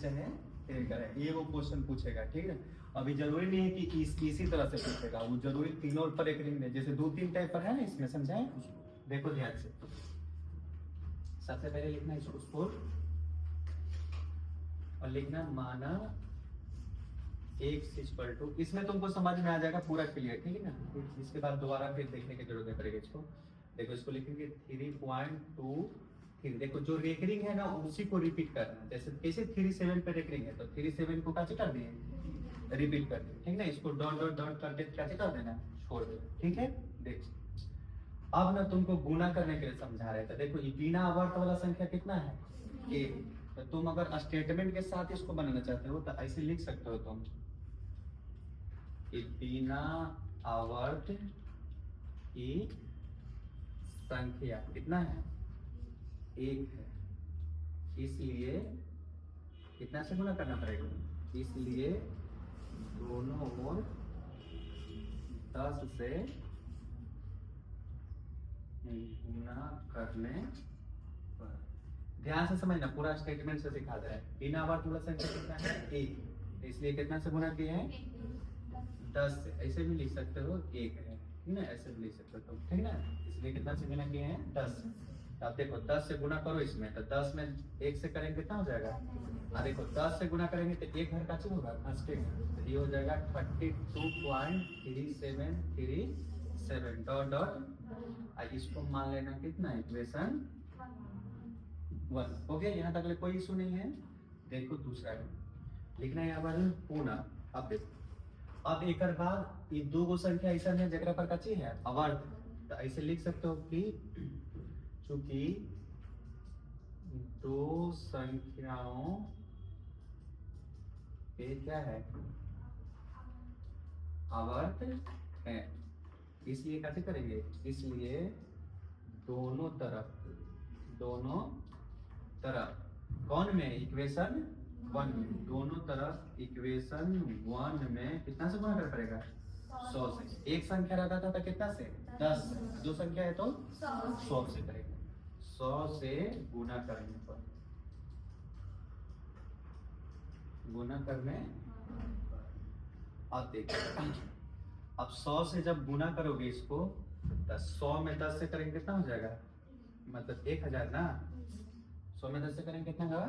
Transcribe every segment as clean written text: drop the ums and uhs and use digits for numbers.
चाहे थ्री करें, ये वो क्वेश्चन पूछेगा, ठीक है। अभी जरूरी नहीं है कि इसी तरह से पूछेगा, वो जरूरी तीनों पर एक रिंग में, जैसे 2-3 टाइप पर है ना इसमें, समझाएं। देखो ध्यान से, सबसे पहले लिखना इसको स्कोर और लिखना माना x इक्वल टू, इसमें तुमको समझ में आ जाएगा पूरा क्लियर, ठीक है ना। इसके बाद दोबारा फिर देखने की जरूरत नहीं पड़ेगी इसको। देखो इसको लिखेंगे 3.23, देखो जो रेकरिंग है ना उसी को रिपीट करना है। जैसे कैसे 37 पे रेकरिंग है तो 37 को कैसे कर दिए, रिपीट कर दिए, ठीक ना। इसको डॉट डॉट डॉट करके कैसे कर देना, छोड़ देना, ठीक है। देखो अब ना तुमको गुना करने के लिए समझा रहे थे। देखो ये बिना आवर्त वाला संख्या कितना है, एक। तो तुम अगर स्टेटमेंट के साथ इसको बनाना चाहते हो तो ऐसे लिख सकते हो तुम कि बिना आवर्त की संख्या कितना है, एक है, इसलिए कितना से गुना करना पड़ेगा, इसलिए दोनों ओर 10 से गुना करने पर। ध्यान से समझना, पूरा स्टेटमेंट से सिखा दे रहा है। बिना आवर्त वाला संख्या कितना है, एक, इसलिए कितना से गुना किए हैं, 10 से। ऐसे भी लिख सकते हो, एक है, ठीक ना, ऐसे भी लिख सकते हो, ठीक ना। इसलिए कितना से गुना किए हैं, 10। अब देखो 10 से गुना करो इसमें, तो 10 में 1 से करेंगे कितना हो जाएगा, देखो 10 से गुना करेंगे तो एक घर का चीज होगा, तो ये हो जाएगा 32.3737 डॉट डॉट। इसको मान लेना कितना, इक्वेशन 1 हो गया। यहाँ तक कोई इशू नहीं है। देखो दूसरा लिखना है यहाँ पर पुनः। अब देखो, अब एक बाद ये दो गो संख्या ऐसा है जगह पर कच्ची है अवर्त, तो ऐसे लिख सकते हो कि चूंकि दो संख्याओं पे क्या है, आवर्त है, इसलिए कैसे करेंगे, इसलिए दोनों तरफ कौन में, इक्वेशन 1 में, दोनों तरफ इक्वेशन 1 में कितना से गुणा कर पड़ेगा, 100 से। एक संख्या रहता था तो कितना से, 10 से। दो संख्या है तो 100 से करेंगे, 100 से गुना करने पर, गुना करने। अब देखिए, अब 100 से जब गुना करोगे इसको, तो 100 में 10 से करेंगे कितना हो जाएगा, मतलब 1000 ना। 100 में 10 से करेंगे कितना होगा,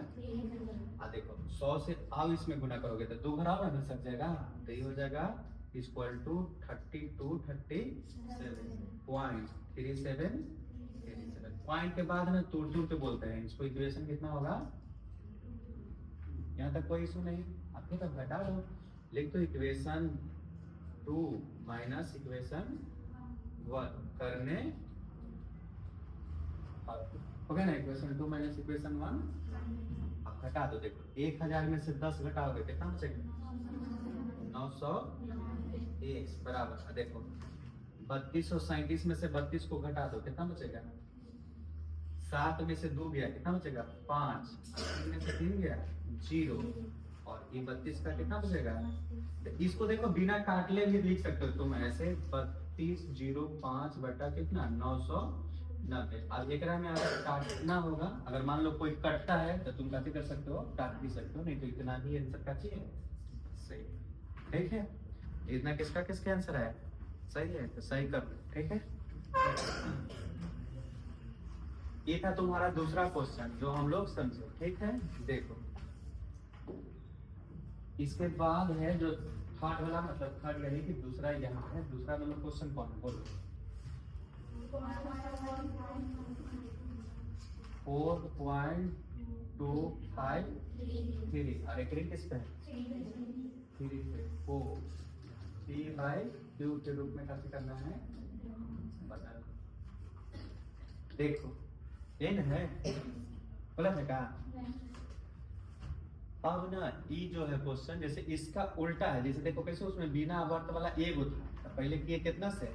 देखो 100 से अब इसमें गुना करोगे तो 2 घर और सक जाएगा, तो ये हो जाएगा इक्वल टू 32.37 पॉइंट के बाद में टूट के बोलते हैं इसको। इक्वेशन कितना होगा, यहाँ तक कोई इशू नहीं। आपके तक घटा दो, लिख दो इक्वेशन 2 माइनस इक्वेशन 1 करने, हो गया ना, इक्वेशन 2 माइनस इक्वेशन 1। अब घटा दो, देखो 1000 में से 10 घटाओगे कितना बचेगा, 901 बराबर। देखो 3237 में से 32 को घटा दो कितना बचेगा, 7 में से 2 गया कितना बचेगा, 5, 3 में से 3 गया 0, और ये 32 का कितना बचेगा। तो इसको देखो बिना काटले भी लिख सकते हो तुम ऐसे, 3205 बटा कितना, 990। अब एक में अगर काटना होगा, अगर मान लो कोई कटता है तो तुम कैसे कर सकते हो, काट भी सकते हो, नहीं तो इतना ही आंसर का चाहिए, सही, ठीक है। इतना किसका आंसर है, सही है, तो सही कर लो, ठीक है। ये था तुम्हारा दूसरा क्वेश्चन जो हम लोग समझे, ठीक है। देखो इसके बाद है जो थर्ड वाला, मतलब थर्ड यानी कि दूसरा यहाँ है, दूसरा मतलब क्वेश्चन कौन है बोलो, 4.253, और एक किस पे, 3 पे, 4 के रूप में कैसे करना है बता। देखो n है, बोला था क्या। अब ना ई जो है क्वेश्चन, जैसे इसका उल्टा है, जैसे देखो कैसे उसमें बिना आवर्त वाला एगो था, तो पहले किए कितना से,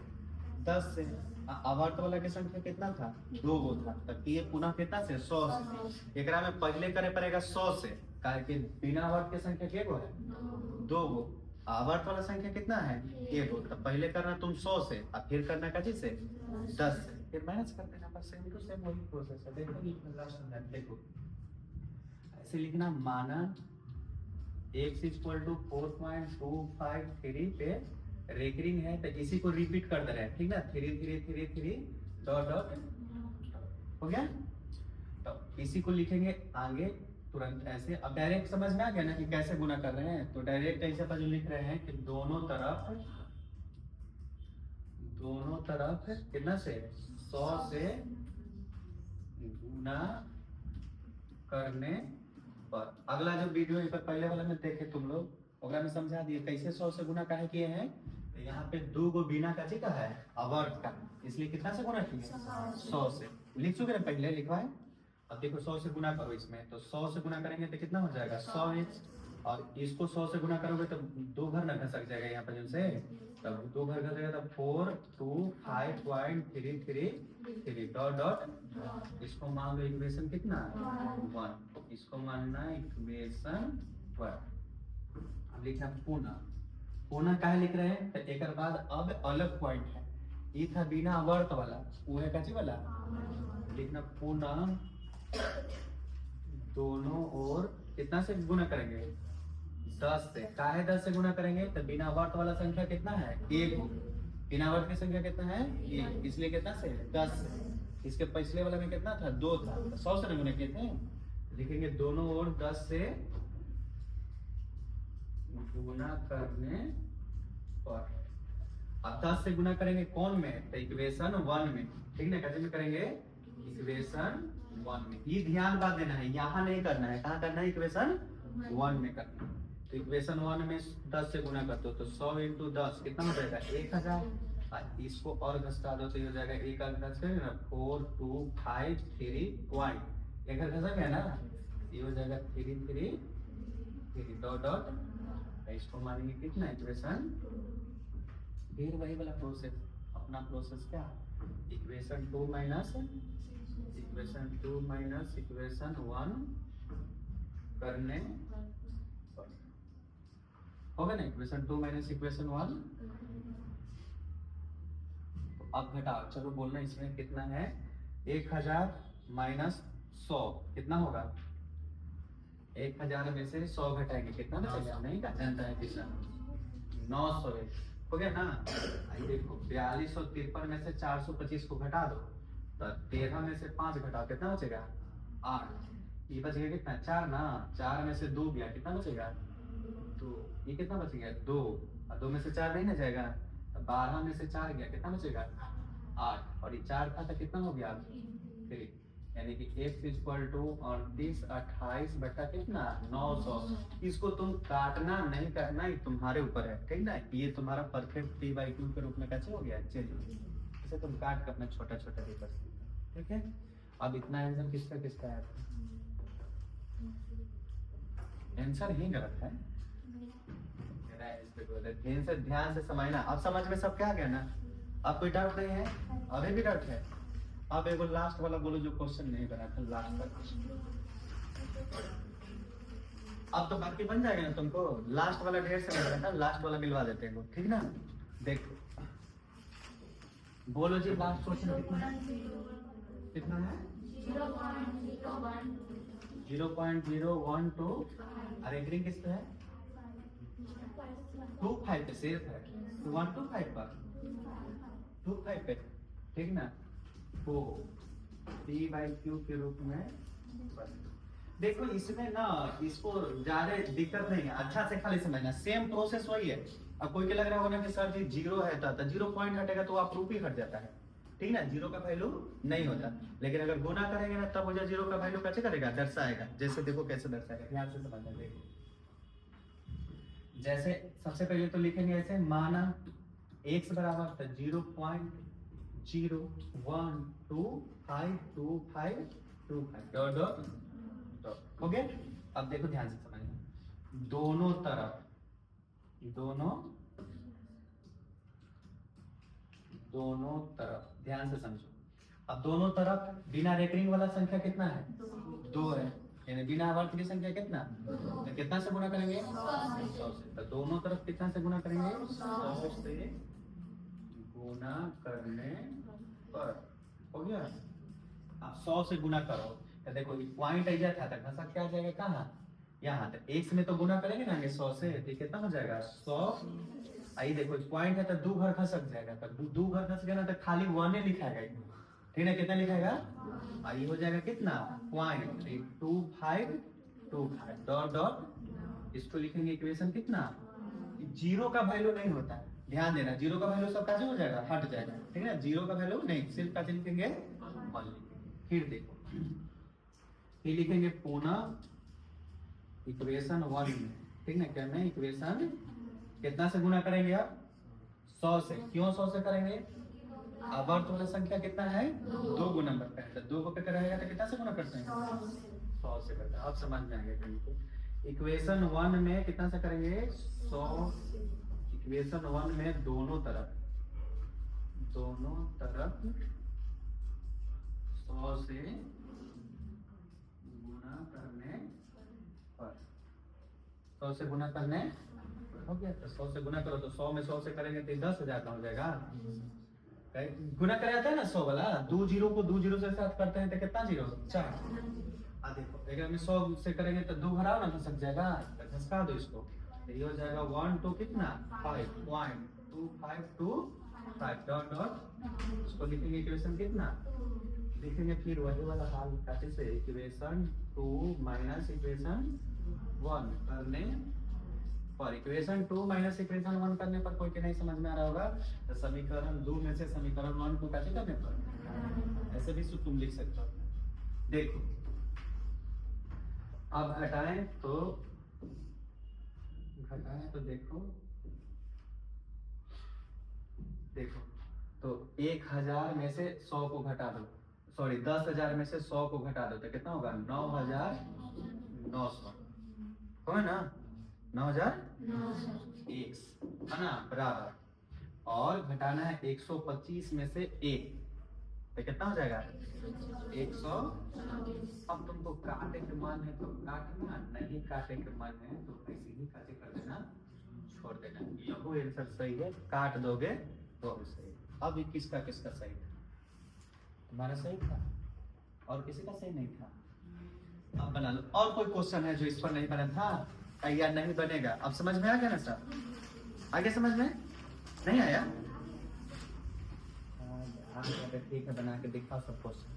10 से। आवर्त वाला की संख्या कितना था, 2 गो था, तो किए पुनः कितना से, 100 से। एकरा में पहले करे पड़ेगा 100 से, कारण कि बिना आवर्त की संख्या क्या गो है, 2 गो। आवर्त वाला संख्या कितना है, 1 गो, तो पहले करना तुम 100 से, और फिर करना का से 10 से, फिर माइनस कर देना, बस सेम टू सेम वही प्रोसेस है। देखो लास्ट में देखो ऐसे लिखना, माना x इक्वल टू 4.253 पे रेकरिंग है, तो इसी को रिपीट कर दे रहे हैं, ठीक ना, 3 3 3 3 डॉट डॉट हो गया। तो इसी को लिखेंगे आगे तुरंत ऐसे। अब डायरेक्ट समझ में आ गया ना कि कैसे गुना कर रहे हैं, तो डायरेक्ट ऐसे पर जो लिख रहे हैं कि दोनों तरफ कितना से 100 से गुना करने पर। अगला जो वीडियो है पर पहले वाला में देखे तुम लोग, ओकरा में समझा दिए कैसे 100 से गुना काहे किए हैं। तो यहाँ पे 2 गो बिना का का है अवर्थ का, इसलिए कितना से गुना किए 100 से। लिख चुके ना पहले, लिखवाए। अब देखो 100 से गुना करो इसमें, तो 100 से गुना करेंगे तो कितना हो जाएगा 100x, और इसको 100 से गुना करोगे तो 2 घर ना घसक जाएगा यहाँ पर जिनसे, तब 2 घर घसेगा तब 425.333 डॉट डॉट। इसको मान लो इक्वेशन कितना 1, इसको मानना इक्वेशन 1। अब लिखना पुनः काहे लिख रहे हैं, तो एक बाद अब अलग पॉइंट है, ये था बिना वर्त वाला, वो है काची वाला। लिखना पुनः दोनों ओर कितना से गुना करेंगे 10 से। काहे 10 से गुना करेंगे, तो बिना वर्त वाला संख्या कितना है 1, बिना वर्त की संख्या कितना है 1, इसलिए कितना से 10 से। इसके पिछले वाला में कितना था 2 था, 100 से गुना किए थे। लिखेंगे दोनों ओर 10 से गुना करने पर। अब 10 से गुना करेंगे कौन में, तो इक्वेशन 1 में, ठीक ना, कैसे में करेंगे इक्वेशन 1 में। ये ध्यान बात देना है, यहाँ नहीं करना है, कहाँ करना है इक्वेशन 1 में करना। तो इक्वेशन 1 में 10 से गुना कर दो तो 100 इंटू 10 कितना हो जाएगा 1000। इसको और घटा दो तो ये हो जाएगा 1 घस करेंगे ना 4253 पॉइंट, एक घसा गया ना, ये हो जाएगा 333 डॉट डॉट। इसको मानेंगे कितना इक्वेशन, फिर वही वाला प्रोसेस, अपना प्रोसेस क्या, इक्वेशन 2 माइनस इक्वेशन 1 करने होगा ना, इक्वेशन 2 माइनस इक्वेशन 1। तो अब घटाओ, चलो बोलना इसमें कितना है 1000 माइनस 100 कितना होगा, 1000 में से 100 घटाएंगे कितना बचेगा, नहीं जानता है किसान, 900 हो गया ना। आई देखो 4253 में से 425 को घटा दो, तो 13 में से 5 घटाओ कितना बचेगा 8, ये बचेगा कितना 4 ना, 4 में से 2 गया कितना बचेगा 2, ये कितना बचेगा 2, और 2 में से 4 नहीं ना जाएगा, तो 12 में से 4 गया कितना बचेगा 8, और ये 4 था तो कितना हो गया 3, यानी कि x इक्वल टू 28 बटा कितना 900। इसको तुम काटना नहीं करना, ये तुम्हारे ऊपर है, ठीक ना। ये तुम्हारा परफेक्ट 3/2 के रूप में कैसे हो गया, चलिए इसे तुम काट कर अपना छोटा छोटा भी कर सकते, ठीक है। अब इतना आंसर किसका किसका है, आंसर ही गलत है, आंसर ध्यान से समझना। अब समझ में सब क्या आ गया ना, अब कोई डाउट नहीं है, अभी भी डाउट है। अब एगो लास्ट वाला बोलो जो क्वेश्चन नहीं बना था, लास्ट का क्वेश्चन। अब तो बाकी बन जाएगा ना तुमको, लास्ट वाला ढेर से बन था, लास्ट वाला मिलवा देते हैं, ठीक ना। देखो बोलो जी लास्ट क्वेश्चन कितना है 0.012, और एग्री किस पे है 25 पे, सिर्फ है 125 पर 25 पे, ठीक ना। तो p/q के रूप में देखो, इसमें ना इसको ज्यादा दिक्कत नहीं है, अच्छा से खाली समझना, सेम प्रोसेस वही है। अब कोई के लग रहा होगा ना कि सर जी 0 है तो 0 पॉइंट हटेगा तो आप रूप ही हट जाता है, ठीक ना, 0 का वैल्यू नहीं होता। लेकिन अगर गुना करेंगे ना तब मुझे 0 का वैल्यू कैसे करेगा, दर्शाएगा। जैसे देखो कैसे दर्शाएगा, ध्यान से समझना। देखो जैसे सबसे पहले तो लिखेंगे ऐसे, माना x बराबर था 0.0125225 डॉट डॉट डॉट, हो गया। अब देखो ध्यान से समझना, दोनों तरफ ध्यान से समझो। अब दोनों तरफ बिना रेकरिंग वाला संख्या कितना है 2 है, यानी बिना आवर्त की संख्या कितना, तो कितना से गुना करेंगे 100 से। तो दोनों तरफ कितना से गुना करेंगे 100 से गुना करने पर, हो गया। अब 100 से गुना करो तो देखो पॉइंट ऐसा था, घसा क्या आ जाएगा कहाँ यहाँ तो x में तो गुना करेंगे ना 100 से, तो कितना हो जाएगा 100। आई देखो पॉइंट है तो दो घर खसक जाएगा, तो दो घर खस गया ना तो खाली 1 ही लिखाएगा, ठीक है कितना लिखाएगा, आई हो जाएगा कितना 0.2525 डॉट डॉट, इसको लिखेंगे इक्वेशन कितना, जीरो का वैल्यू नहीं होता है, ध्यान देना जीरो का वैल्यू सब काजे हो जाएगा, हट जाएगा, ठीक है जीरो का वैल्यू नहीं, सिर्फ काजे लिखेंगे 1 लिखेंगे। फिर देखो फिर लिखेंगे पुनः इक्वेशन 1 में, ठीक ना, क्या में इक्वेशन कितना से गुना करेंगे आप 100 से, क्यों 100 से करेंगे, आवर्त वाला संख्या कितना है 2 गुना करता है, तो 2 को पे करेगा तो कितना से गुना करते हैं 100 से करते हैं, अब समझ में आ गया तुमको। इक्वेशन 1 में कितना से करेंगे 100, इक्वेशन 1 में दोनों तरफ 100 से गुना करने पर, 100 से गुना करने हो गया, तो 100 से गुना करो तो 100 में 100 से करेंगे तो 10,000 का हो जाएगा, गुना कर जाता है ना 100 वाला, 2 जीरो को 2 जीरो से साथ करते हैं तो कितना जीरो 4, देखो अगर हम 100 से करेंगे तो 2 घटाओ ना खसक जाएगा, तो खसका दो इसको, तो ये हो जाएगा 1 to कितना 5.2525 डॉट डॉट, इसको लिखेंगे इक्वेशन कितना लिखेंगे, फिर वही वाला हाल कैसे से इक्वेशन 2 माइनस इक्वेशन 1 करने पर, इक्वेशन 2 माइनस इक्वेशन 1 करने पर कोई के नहीं समझ में आ रहा होगा, तो समीकरण 2 में से समीकरण 1 को कैसे करने पर, ऐसे भी तुम लिख सकते हो। देखो अब घटाएं तो देखो तो 1000 में से 100 को घटा दो, सॉरी 10,000 में से 100 को घटा दो तो कितना होगा 9,900, हो ना 9,001 है ना बराबर, और घटाना है 125 में से 1 तो कितना हो जाएगा 100। अब तुमको काटे के मन है तो काटना, नहीं काटे के मन है तो ऐसे ही काटे कर देना, छोड़ देना, यही आंसर सही है, काट दोगे तो सही। अब ये किसका सही था, तुम्हारा सही था और किसी का सही नहीं था, अब बना लो। और कोई क्वेश्चन है जो इस पर नहीं बना था या नहीं बनेगा, अब समझ में आ गया ना सर, आगे समझ में नहीं आया, ठीक है बना के दिखा सब क्वेश्चन।